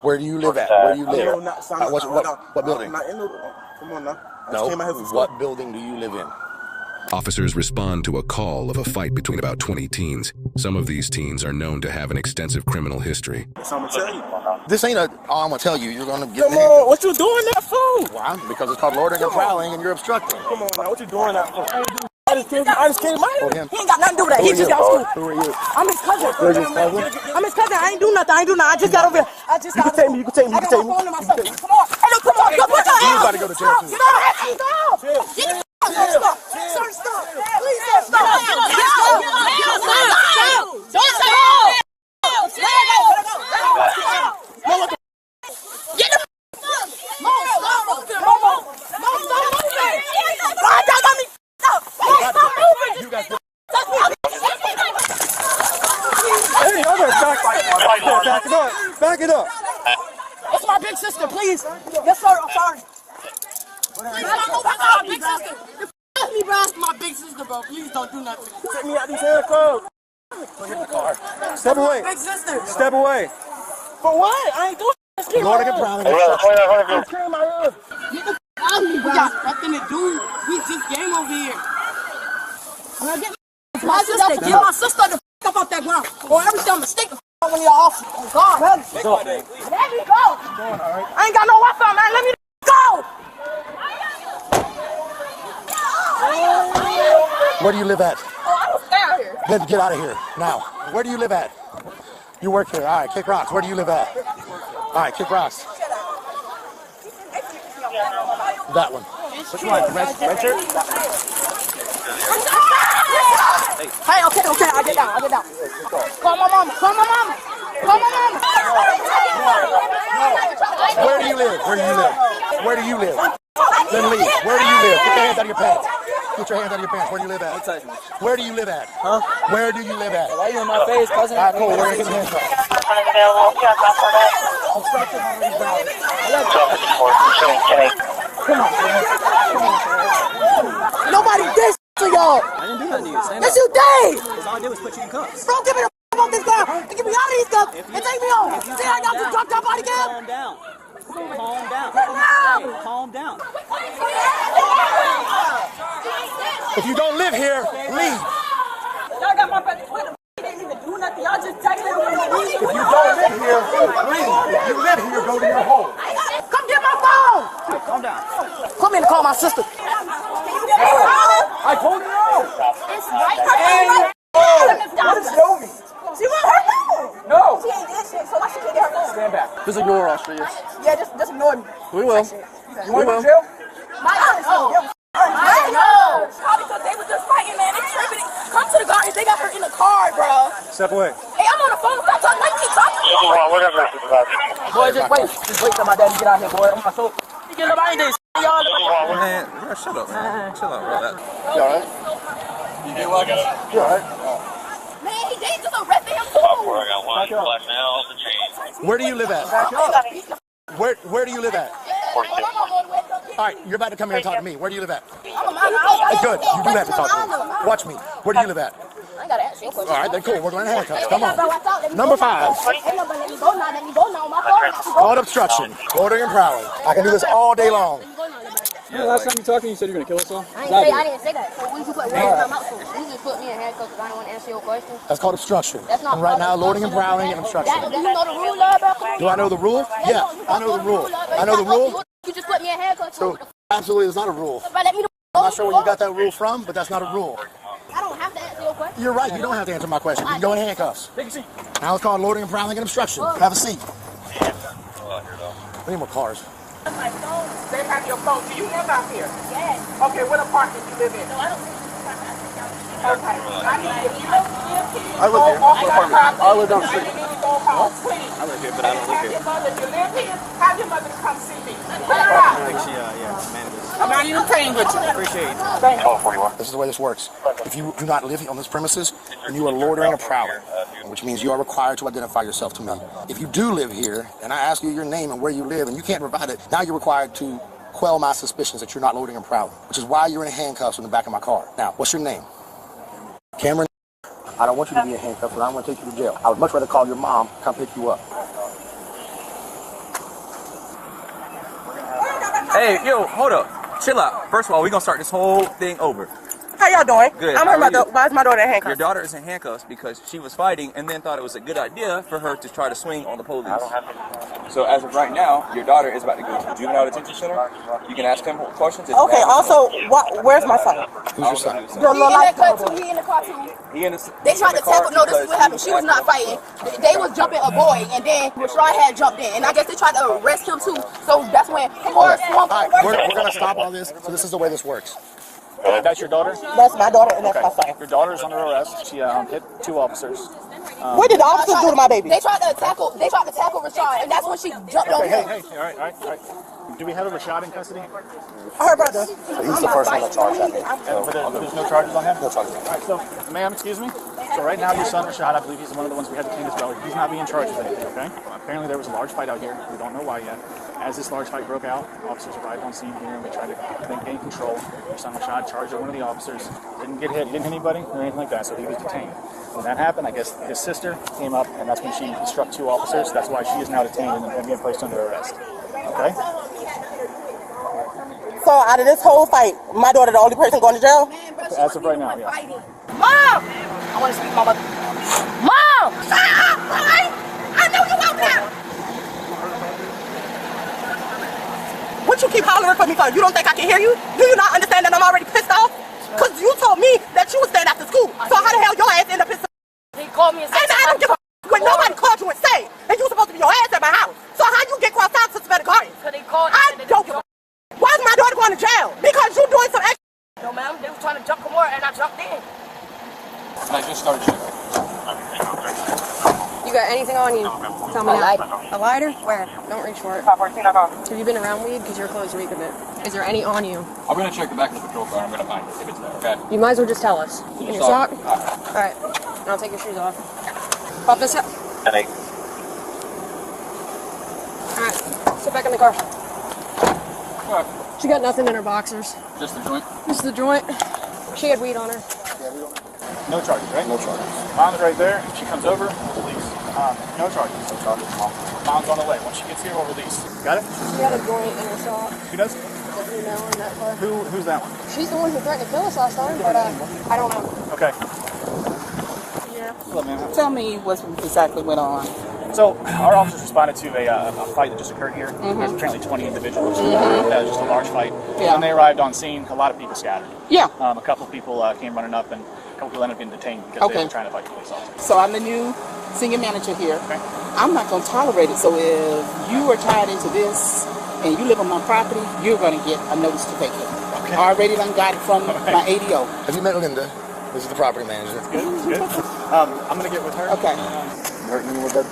Where do you live at? Where do you live? No, not, What building? I'm not in the, come on now. No. What building do you live in? Officers respond to a call of a fight between about 20 teens. Some of these teens are known to have an extensive criminal history. So I'm gonna tell you. This ain't all I'm gonna tell you. You're gonna get. Come on, what you doing that for? Well, because it's called loitering and prowling, and you're obstructing. Come on now, what you doing that for? I just came my He ain't got nothing to do with that. He just got school. Who are you? I'm his cousin. You're his cousin? I'm his cousin. I ain't do nothing. I just got over here. You can take me. You can take me. I got my phone in my stuff. Come on. Hey, look, come on. Go put your You hands. about to go to jail too. Stop. Stop. Sir, stop. Please, sir, stop. Get the You guys. Hey, I'm gonna back it up. Back it up. It's my big sister, please. Yes, sir. I'm sorry. My big sister. You're me, bro. My big sister, bro. Please don't do nothing. Take me out these handcuffs. Get in the car. Step away. Big sister. Step away. For what? I ain't doing this. Loitering and prowling. I'm carrying my hood. We got nothing to do. We just game over here. Get my sister the f up off that ground. Or everything I'm mistaken when you're off. Oh, God. Let me go. I ain't got no Wi-Fi, man. Let me go. Where do you live at? Oh, I don't stay out here. Let's get out of here now. Where do you live at? You work here. All right, kick rocks. Where do you live at? All right, kick rocks. That one. Which one? Red shirt? Hey, okay, I get down. Call my mama. Where do you live? Let me leave. Where do you live? Put your hands out of your pants. Where do you live at? Where do you live at? Huh? Where do you live at? Why are you in my face, cousin? All right, cool. We're gonna get some hands up. Come on. Nobody did to y'all. I didn't do nothing to you. Yes, you did. Because all I did was put you in cuffs. Don't give me the about this guy. Get me out of these cuffs and take me home. See, I got you dropped out body cam. Calm down. Calm down. Now. Calm down. If you don't live here, leave. Y'all got my brother Twitter. He didn't even do nothing. Y'all just texted him when he leave. If you don't live here, leave. If you live here, go to your home. Come get my phone. Calm down. Come in and call my sister. I told you no. It's right. What is Yogi? She want her phone. No. She ain't did shit, so why she can't get her phone? Stand back. Just ignore all streets. Yeah, just ignore me. We will. You want to go to jail? My honest. I know. Probably because they were just fighting, man. They tripping. Come to the garden. They got her in the car, bro. Step away. Hey, I'm on the phone. Stop talking. Like, keep talking. Boy, just wait till my daddy get out here, boy. I'm so. You get up, I ain't y'all. Man, shut up, man. Chill out, bro. You alright? You alright? Man, they just arrested him too. I got one flash now off the chain. Where do you live at? Where do you live at? All right, you're about to come here and talk to me. Where do you live at? Good. You do have to talk to me. Watch me. Where do you live at? I gotta ask you a question. All right, then cool. We're going to handcuffs. Come on. Number 5. Called obstruction. Loitering and prowling. I can do this all day long. Last time you talked to me, you said you were going to kill us all? I didn't say that. So when you put words in my mouth, so you just put me in handcuffs because I don't want to answer your question. That's called obstruction. That's not and right now, loitering and prowling and obstruction. Do you know the rule, bro? Do I know the rule? Yeah, I know the rule. I know the rule. You just put me in handcuffs. So, absolutely, it's not a rule. But let me know. I'm not sure where you got that rule from, but that's not a rule. I don't have to answer your question. You're right. You don't have to answer my question. You can go in handcuffs. Now it's called loitering and prowling and obstruction. Have a seat. We need more cars. They have your phone. Do you live out here? Yes. Okay, what apartment do you live in? No, I don't. Okay. I need if you live here, I live here. go off that property. I live down the street. You need to go home, please. I live here, but I don't live Have here. your mother, if you live here, have your mother come see me. Put her out. I think she, manages. I'm not even paying with you. Appreciate it. Thank you. This is the way this works. If you do not live on this premises, then you are loitering and prowling, which means you are required to identify yourself to me. If you do live here, and I ask you your name and where you live, and you can't provide it, now you're required to quell my suspicions that you're not loitering and prowling, which is why you're in handcuffs in the back of my car. Now, what's your name? Cameron. I don't want you to be in handcuffs, but I want to take you to jail. I would much rather call your mom, come pick you up. Hey, yo, hold up. Chill out. First of all, we're gonna start this whole thing over. How y'all doing? Good. I'm How her are mother. you? Why is my daughter in handcuffs? Your daughter is in handcuffs because she was fighting and then thought it was a good idea for her to try to swing on the police. So as of right now, your daughter is about to go to the juvenile detention center. You can ask him questions. Okay. Also, where's my son? Who's your son? He in that car too. He in the car too. They tried to tackle. No, this is what happened. She was not fighting. They was jumping a boy, and then Rashad had jumped in, and I guess they tried to arrest him too. So that's when Forrest swung. All right, we're gonna stop all this. So this is the way this works. That's your daughter? That's my daughter, and that's my son. Your daughter is under arrest. She hit 2 officers. What did the officers do to my baby? They tried to tackle. They tried to tackle Rashad, and that's when she jumped on him. Hey, all right. Do we have a Rashad in custody? Her brother. So he's the first one to charge that day. But there's no charges on him? No charges. All right, so, ma'am, excuse me. So right now, your son Rashad, I believe he's one of the ones we had detained as well. He's not being charged with anything, okay? Apparently there was a large fight out here. We don't know why yet. As this large fight broke out, officers arrived on scene here and we tried to gain control. Your son Rashad charged at one of the officers. Didn't get hit. He didn't hit anybody or anything like that, so he was detained. When that happened, I guess his sister came up and that's when she struck 2 officers. That's why she is now detained and being placed under arrest. Okay? So out of this whole fight, my daughter the only person going to jail? As of right now, yeah. Mom! I want to speak to my mother. Mom! Stop! I know you out there! What you keep hollering for me for? You don't think I can hear you? Do you not understand that I'm already pissed off? Because you told me that you was staying after school. So how the hell your ass end up pissed off? He called me and said, I don't give a when nobody called you and say, and you supposed to be your ass at my house. So how you get crossed out to suspended guardians? I don't give a why is my daughter going to jail? Because you doing some extra. No, ma'am, they were trying to jump more and I jumped in. I just started shooting. You got anything on you? Tell me now. A lighter? Where? Don't reach for it. Have you been around weed? Because your clothes reek a bit. Is there any on you? I'm going to check the back of the patrol car. I'm going to find it if it's there, okay? You might as well just tell us. In your sock? Alright. I'll take your shoes off. Pop this up. Alright. Sit back in the car. She got nothing in her boxers. Just the joint? Just the joint. She had weed on her. No charges, right? No charges. Mom's right there. She comes over, we'll release. No charges. No charges. Mom's on the way. Once she gets here, we'll release. Got it? She had a joint in her sock. Who does? The female in that car. Who's that one? She's the one who threatened to kill us last time, but I don't know. Okay. Yeah. Hello, ma'am. Tell me what exactly went on. So, our officers responded to a fight that just occurred here. There's apparently 20 individuals. That was just a large fight. Yeah. When they arrived on scene, a lot of people scattered. Yeah. A couple of people came running up, and a couple people ended up getting detained because they were trying to fight the police officers. So I'm the new senior manager here. Okay. I'm not going to tolerate it. So if you are tied into this and you live on my property, you're going to get a notice to vacate. Okay. I already done got it from my ADO. Have you met Linda? This is the property manager. Good. I'm going to get with her. Okay. You hurt anyone with that?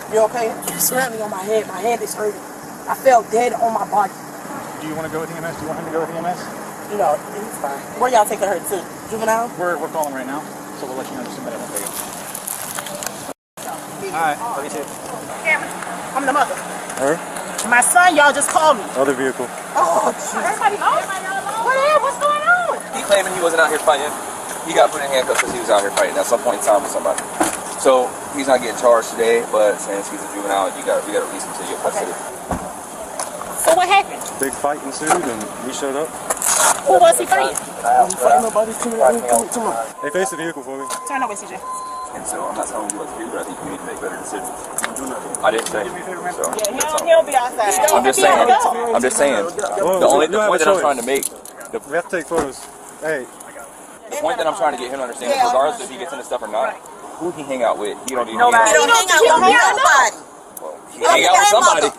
You okay? Certainly on my head. My head is hurting. I felt dead on my body. Do you want to go with EMS? Do you want him to go with EMS? No, it's fine. Where y'all taking her to? Juvenile? We're calling right now, so we'll let you know just a minute when they go. Alright, love you too. I'm the mother. Her? My son, y'all just called me. Other vehicle. Oh, everybody knows. What's going on? He claiming he wasn't out here fighting. He got put in handcuffs because he was out here fighting at some point in time with somebody. So he's not getting charged today, but since he's a juvenile, we got to release him to your custody. So what happened? Big fight ensued and we showed up. Who was he fighting? Hey, face the vehicle for me. Turn away, CJ. And so I'm not telling you what to do, but I think you need to make better decisions. I didn't say. So He'll be outside. I'm just saying. The point that I'm trying to make. We have to take photos. Hey. The point that I'm trying to get him to understand is regardless if he gets into stuff or not, who he hang out with, he don't even He don't hang out with nobody. He hang out with somebody.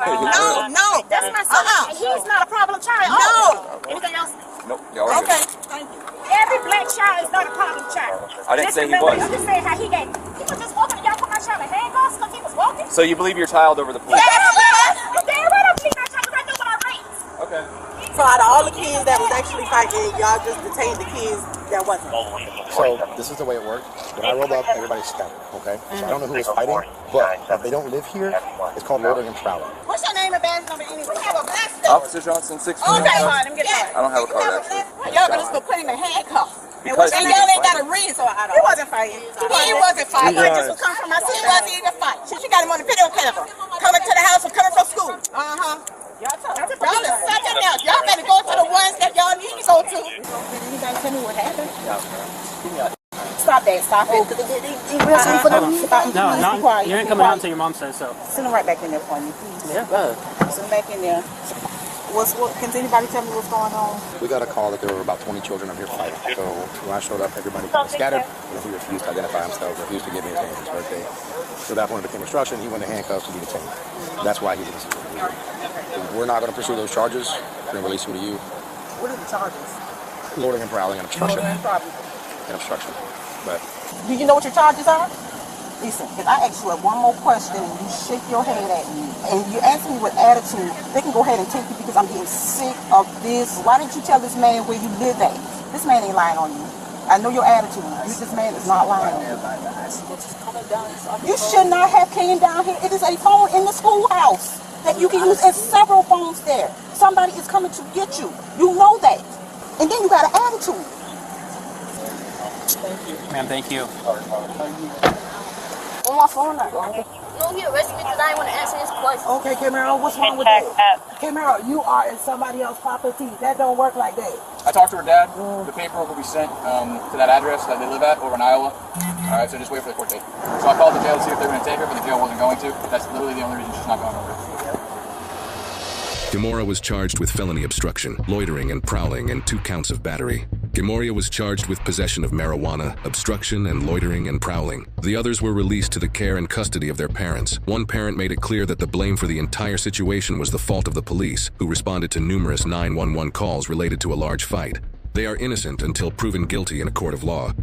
No, that's my son. He's not a problem child. No. Anything else? Nope, y'all are good. Thank you. Every black child is not a problem child. I didn't say he was. I'm just saying how he got. He was just walking and y'all put my child in handcuffs because he was walking. So you believe your child over the police? Yeah, damn right I believe my child because I know what I raised. Okay. So out of all the kids that was actually fighting, y'all just detained the kids that wasn't. So this is the way it worked. When I rolled up, everybody scattered. Okay. So I don't know who was fighting, but if they don't live here, it's called loitering and prowling. What's your name and badge number anyway? We have a black Officer Johnson, 6 Okay, let me get that. I don't have a card actually. Y'all gonna just put him in handcuffs. Because And y'all ain't got a reason, so I don't. He wasn't fighting. He wasn't fighting. He just was coming from my city. He wasn't even fighting. She got him on the video camera. Coming to the house and coming from Dad, stop it. No, you ain't coming out until your mom says so. Send him right back in there for me, please. Yeah. Send him back in there. Can anybody tell me what's going on? We got a call that there were about 20 children up here fighting. So when I showed up, everybody scattered. He refused to identify himself, refused to give me his name for his birthday. So that when it became obstruction, he went to handcuffs to be detained. That's why he's in this situation. We're not going to pursue those charges. We're going to release him to you. What are the charges? Loitering and prowling and obstruction. And obstruction. But do you know what your charges are? Listen, if I ask you one more question and you shake your head at me and you answer me with attitude, they can go ahead and take you because I'm getting sick of this. Why didn't you tell this man where you live at? This man ain't lying on you. I know your attitude. This man is not lying on you. You should not have came down here. It is a phone in the schoolhouse that you can use. There's several phones there. Somebody is coming to get you. You know that. And then you got an attitude. Ma'am, thank you. On my phone now. You don't get arrested because I didn't want to answer his question. Okay, Camaro, what's wrong with that? Camaro, you are in somebody else's property. That don't work like that. I talked to her dad. The paperwork will be sent to that address that they live at over in Iowa. All right, so just wait for the court date. So I called the jail to see if they were going to take her, but the jail wasn't going to. That's literally the only reason she's not going over. Gamora was charged with felony obstruction, loitering and prowling, and 2 counts of battery. Gamoria was charged with possession of marijuana, obstruction, and loitering and prowling. The others were released to the care and custody of their parents. One parent made it clear that the blame for the entire situation was the fault of the police, who responded to numerous 911 calls related to a large fight. They are innocent until proven guilty in a court of law.